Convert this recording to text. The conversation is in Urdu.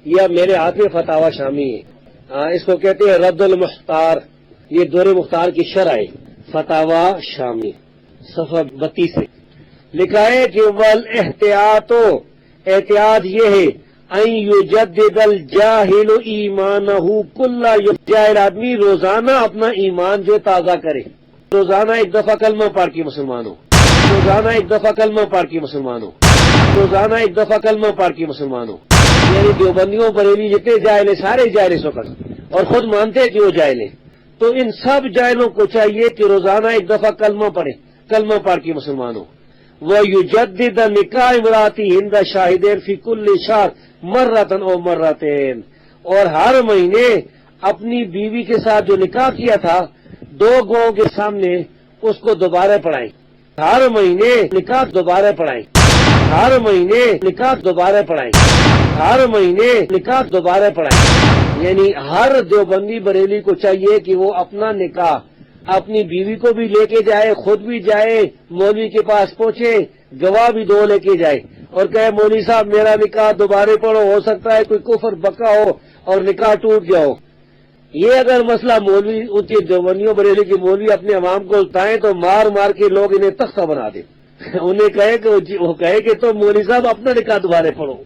یا میرے ہاتھ میں فتاوا شامی ہے، اس کو کہتے ہیں رد المختار، یہ دور مختار کی شرح ہے، فتاوا شامی صفحہ 32 سے لکھا ہے کہ والاحتیاط، احتیاط یہ ہے ان یجدد الجاہل ایمانہ کل یوم، جاہل آدمی روزانہ اپنا ایمان جو تازہ کرے، روزانہ ایک دفعہ کلمہ پڑھ کے مسلمان ہو، روزانہ ایک دفعہ کلمہ پڑھ کے مسلمان ہو، روزانہ ایک دفعہ کلمہ پڑھ کے مسلمان ہو۔ یعنی دیوبندیوں بریلی جتنے جاہل ہیں سارے جاہل اس وقت، اور خود مانتے ہیں کہ وہ جاہل ہیں، تو ان سب جاہلوں کو چاہیے کہ روزانہ ایک دفعہ کلمہ پڑھے، کلمہ پڑھ کے مسلمان ہو۔ وَيُجَدِّدَ نِكَاحَ امْرَأَتِهِ عِنْدَ شَاهِدَيْنِ فِي كُلِّ شَهْرٍ مَرَّةً أَوْ مَرَّتَيْنِ، اور ہر مہینے اپنی بیوی کے ساتھ جو نکاح کیا تھا 2 گواہوں کے سامنے اس کو دوبارہ پڑھائیں، ہر مہینے نکاح دوبارہ پڑھائیں، ہر مہینے نکاح دوبارہ پڑھائیں، ہر مہینے نکاح دوبارہ پڑھائیں۔ یعنی ہر دیوبندی بریلی کو چاہیے کہ وہ اپنا نکاح اپنی بیوی کو بھی لے کے جائے، خود بھی جائے، مولوی کے پاس پہنچے، گواہ بھی 2 لے کے جائے اور کہے مولوی صاحب میرا نکاح دوبارہ پڑھو، ہو سکتا ہے کوئی کفر بکا ہو اور نکاح ٹوٹ گیا ہو۔ یہ اگر مسئلہ مولوی ان کی دیوبندیوں بریلی کے مولوی اپنے عوام کو بتائیں تو مار مار کے لوگ انہیں تختہ بنا دیں، انہیں کہے کہ وہ کہے کہ تم مولوی صاحب اپنا نکاح دوبارہ پڑھو۔